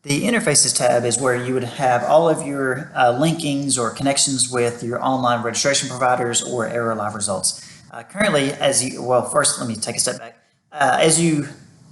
The Interfaces tab is where you would have all of your linkings or connections with your online registration providers or Arrow Live results. Currently, first let me take a step back. As you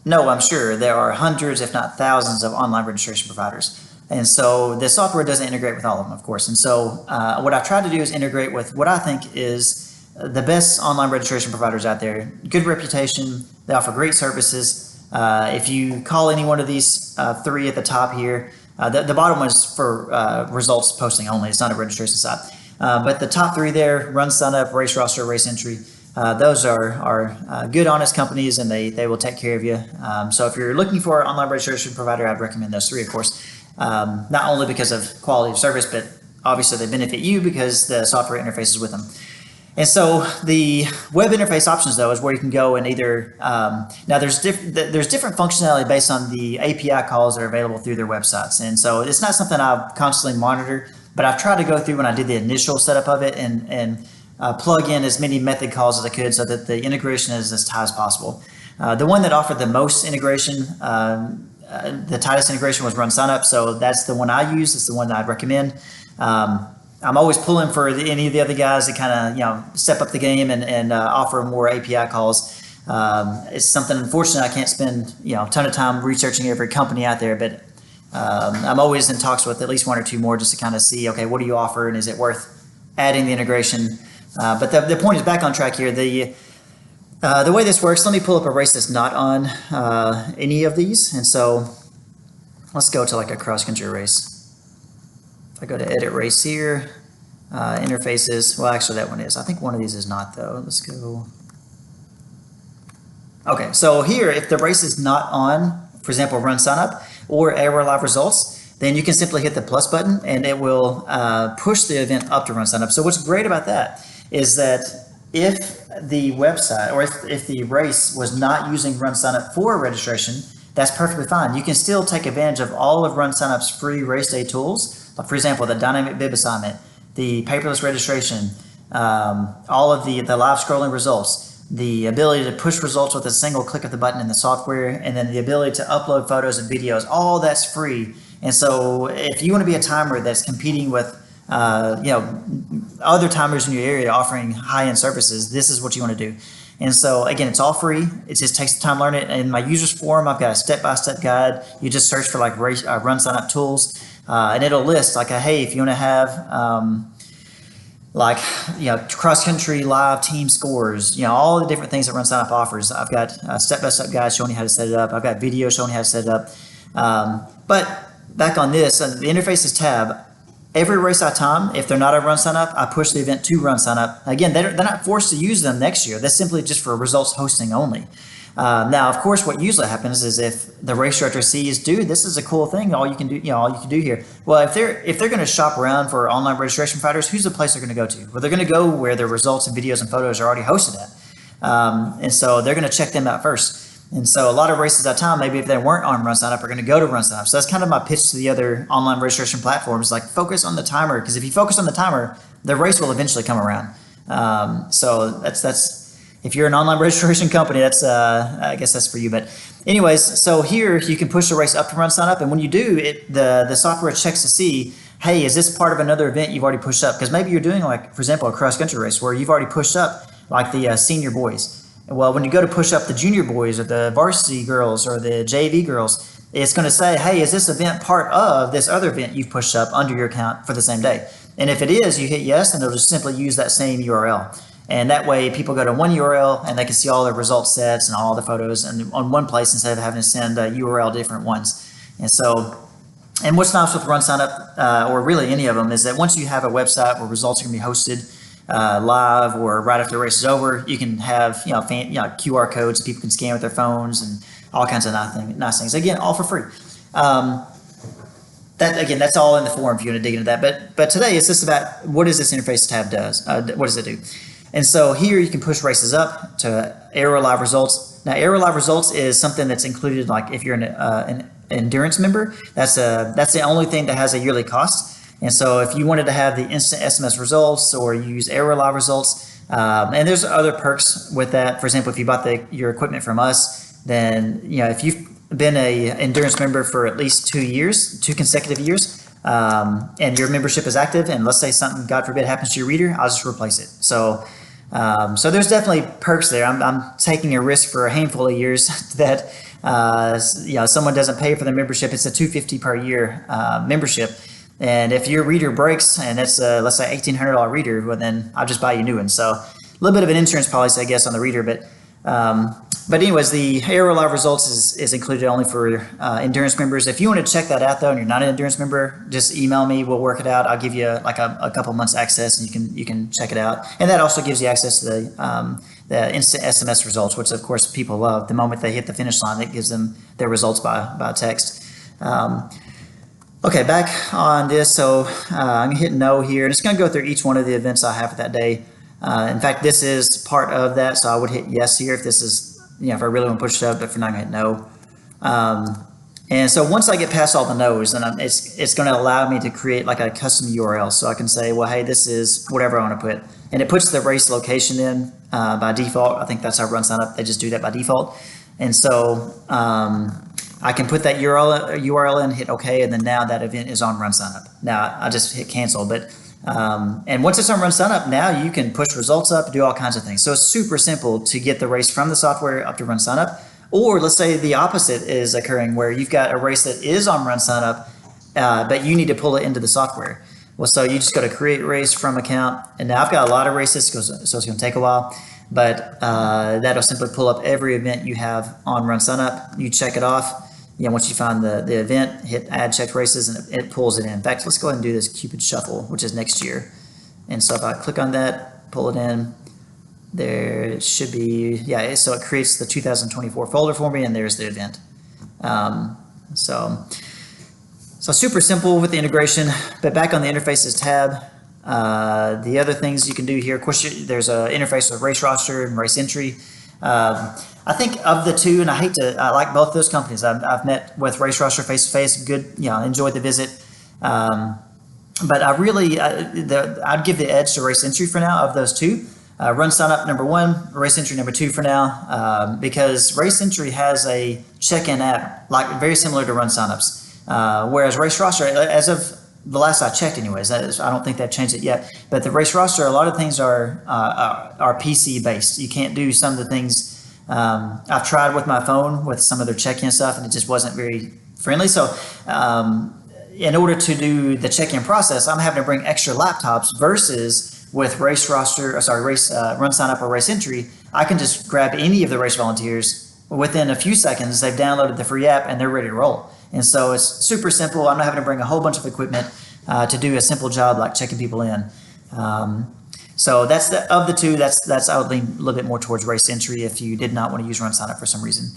know, I'm sure, there are hundreds, if not thousands, of online registration providers. And so the software doesn't integrate with all of them, of course. And so what I've tried to do is integrate with what I think is the best online registration providers out there. Good reputation, they offer great services. If you call any one of these three at the top here, the bottom one is for results posting only. It's not a registration site. But the top three there, Run Sign Up, Race Roster, Race Entry, those are good, honest companies, and they will take care of you. So if you're looking for an online registration provider, I'd recommend those three, of course. Not only because of quality of service, but obviously they benefit you because the software interfaces with them. And so the web interface options, though, is where you can go and either now there's different functionality based on the API calls that are available through their websites. And so it's not something I constantly monitor, but I've tried to go through when I did the initial setup of it and plug in as many method calls as I could so that the integration is as tight as possible. The one that offered the most integration, the tightest integration, was Run Sign Up. So that's the one I use. It's the one that I'd recommend. I'm always pulling for any of the other guys to kind of step up the game and offer more API calls. It's something, unfortunately, I can't spend a ton of time researching every company out there, but I'm always in talks with at least one or two more just to kind of see, okay, what do you offer and is it worth adding the integration? But the point is, back on track here. The way this works, let me pull up a race that's not on any of these, and so let's go to like a cross country race. I go to edit race here, interfaces. Well, actually that one is. I think one of these is not, though. Let's go. Okay, so here, if the race is not on, for example, Run Sign Up or Arrow Live results, then you can simply hit the plus button and it will push the event up to Run Sign Up. So what's great about that is that if the website or if the race was not using Run Sign Up for registration, that's perfectly fine. You can still take advantage of all of Run Sign Up's free race day tools. For example, the dynamic bib assignment, the paperless registration, all of the live scrolling results, the ability to push results with a single click of the button in the software, and then the ability to upload photos and videos, all that's free. And so if you want to be a timer that's competing with other timers in your area offering high-end services, this is what you want to do. And so again, it's all free. It just takes time to learn it. In my users forum, I've got a step-by-step guide. You just search for like Run Sign Up tools. And it'll list like, hey, if you want to have cross-country live team scores, all the different things that Run Sign Up offers. I've got a step-by-step guide showing you how to set it up. I've got video showing you how to set it up. But back on this, the Interfaces tab, every race I time, if they're not a Run Sign Up, I push the event to Run Sign Up. Again, they're not forced to use them next year. That's simply just for results hosting only. Now, of course, what usually happens is if the race director sees, dude, this is a cool thing, all you can do here. Well, if they're going to shop around for online registration providers, who's the place they're going to go to? Well, they're going to go where the results and videos and photos are already hosted at. And so they're going to check them out first. And so a lot of races at time, maybe if they weren't on Run Sign Up, are going to go to Run Sign Up. So that's kind of my pitch to the other online registration platforms, like focus on the timer, because if you focus on the timer, the race will eventually come around. So that's if you're an online registration company, that's I guess that's for you. But anyways, so here you can push the race up to Run Sign Up, and when you do, the software checks to see, hey, is this part of another event you've already pushed up? Because maybe you're doing, like, for example, a cross country race where you've already pushed up like the senior boys. Well, when you go to push up the junior boys or the varsity girls or the JV girls, it's going to say, hey, is this event part of this other event you've pushed up under your account for the same day? And if it is, you hit yes, and it'll just simply use that same URL. And that way people go to one URL and they can see all the result sets and all the photos on one place instead of having to send a URL different ones. And so, and what's nice with Run Sign Up, or really any of them, is that once you have a website where results are going to be hosted live or right after the race is over, you can have QR codes people can scan with their phones and all kinds of nice things. Again, all for free. That's all in the forum if you want to dig into that. But today it's just about what does this interface tab does? What does it do? And so here you can push races up to Arrow Live results. Now, Arrow Live results is something that's included, like if you're an endurance member, that's the only thing that has a yearly cost. And so if you wanted to have the instant SMS results or use Arrow Live results, and there's other perks with that. For example, if you bought your equipment from us, then if you been a endurance member for at least 2 years, 2 consecutive years, and your membership is active, and let's say something, God forbid, happens to your reader, I'll just replace it. So there's definitely perks there. I'm taking a risk for a handful of years that someone doesn't pay for the membership. It's a $250 per year membership, and if your reader breaks and it's let's say $1,800 reader, well then I'll just buy you a new one. So a little bit of an insurance policy, I guess, on the reader, but anyways, the Aero Live Results is included only for endurance members. If you want to check that out though, and you're not an endurance member, just email me. We'll work it out. I'll give you like a couple months access, and you can check it out. And that also gives you access to the instant SMS results, which of course people love. The moment they hit the finish line, it gives them their results by text. Okay, back on this. So I'm gonna hit no here, and it's gonna go through each one of the events I have for that day. In fact, this is part of that, so I would hit yes here if this is, if I really want to push it up, but if not, I'm going to hit no. And so once I get past all the no's, then it's going to allow me to create like a custom URL. So I can say, well, hey, this is whatever I want to put. And it puts the race location in by default. I think that's how Run Sign Up. They just do that by default. And so I can put that URL in, hit OK, and then now that event is on Run Sign Up. Now I just hit cancel, but and once it's on Run Sign Up, now you can push results up, do all kinds of things. So it's super simple to get the race from the software up to Run Sign Up. Or let's say the opposite is occurring, where you've got a race that is on Run Sign Up, but you need to pull it into the software. Well, so you just go to create race from account, and now I've got a lot of races, so it's going to take a while, but that'll simply pull up every event you have on Run Sign Up. You check it off. Once you find the event, hit add checked races, and it pulls it in. In fact, let's go ahead and do this Cupid Shuffle, which is next year. And so if I click on that, pull it in, there it should be, so it creates the 2024 folder for me, and there's the event. So super simple with the integration, but back on the interfaces tab, the other things you can do here, of course, there's an interface with Race Roster and Race Entry. I think of the two, and I like both those companies. I've met with Race Roster face to face. Good, enjoyed the visit. But I really, I'd give the edge to Race Entry for now of those two. Run Sign Up number one, Race Entry number two for now, because Race Entry has a check-in app like very similar to Run Sign Ups, whereas Race Roster, as of the last I checked, anyways, I don't think they've changed it yet. But the Race Roster, a lot of things are PC based. You can't do some of the things. I've tried with my phone with some of their check-in stuff, and it just wasn't very friendly. So in order to do the check-in process, I'm having to bring extra laptops versus with Run Sign Up or Race Entry, I can just grab any of the race volunteers. Within a few seconds, they've downloaded the free app and they're ready to roll. And so it's super simple. I'm not having to bring a whole bunch of equipment to do a simple job like checking people in. So that's of the two. That's I would lean a little bit more towards Race Entry if you did not want to use Run Sign Up for some reason.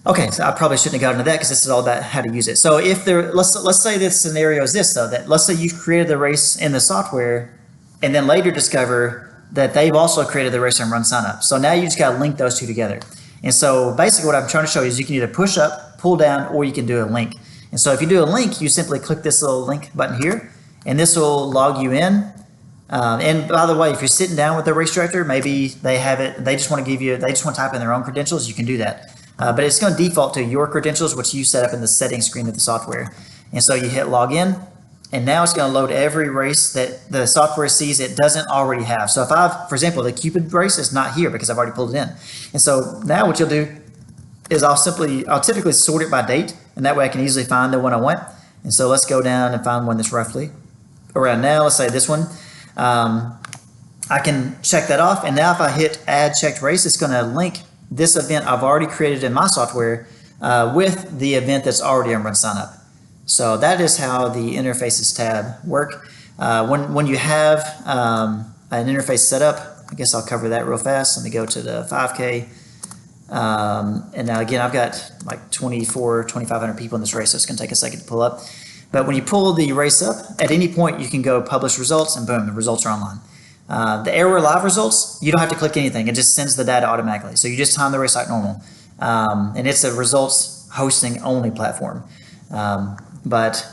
Okay, so I probably shouldn't have gotten into that because this is all about how to use it. So if let's say this scenario is this though, that let's say you've created the race in the software and then later discover that they've also created the race on Run Sign Up. So now you just got to link those two together. And so basically what I'm trying to show you is you can either push up, pull down, or you can do a link. And so if you do a link, you simply click this little link button here, and this will log you in. And by the way, if you're sitting down with the race director, maybe they have it, they just want to type in their own credentials, you can do that. But it's going to default to your credentials, which you set up in the settings screen of the software. And so you hit login, and now it's going to load every race that the software sees it doesn't already have. So for example, the Cupid race is not here because I've already pulled it in. And so now what you'll do is I'll typically sort it by date, and that way I can easily find the one I want. And so let's go down and find one that's roughly around now. Let's say this one. I can check that off, and now if I hit add checked race, it's going to link this event I've already created in my software with the event that's already on Run Sign Up. So that is how the interfaces tab work. When you have an interface set up, I guess I'll cover that real fast. Let me go to the 5K. And now again, I've got like 2,500 people in this race, so it's going to take a second to pull up. But when you pull the race up, at any point you can go publish results, and boom, the results are online. The Aero Live results, you don't have to click anything. It just sends the data automatically. So you just time the race like normal. And it's a results hosting only platform. But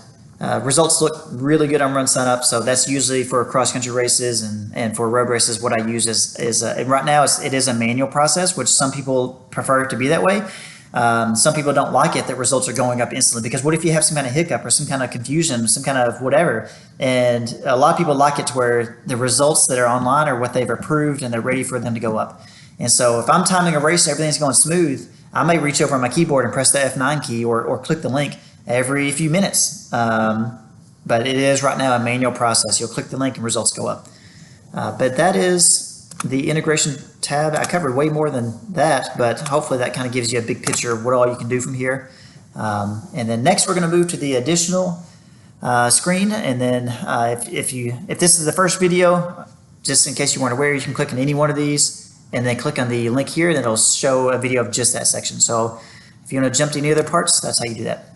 results look really good on Run Sign Up. So that's usually for cross-country races and for road races. What I use is right now it is a manual process, which some people prefer it to be that way. Some people don't like it that results are going up instantly, because what if you have some kind of hiccup or some kind of confusion, some kind of whatever? And a lot of people like it to where the results that are online are what they've approved and they're ready for them to go up. And so if I'm timing a race and everything's going smooth, I may reach over on my keyboard and press the F9 key or click the link every few minutes. But it is right now a manual process. You'll click the link and results go up. But that is the integration tab. I covered way more than that, but hopefully that kind of gives you a big picture of what all you can do from here. And then next we're going to move to the additional screen. And then if this is the first video, just in case you weren't aware, you can click on any one of these and then click on the link here, and it'll show a video of just that section. So if you want to jump to any other parts, that's how you do that.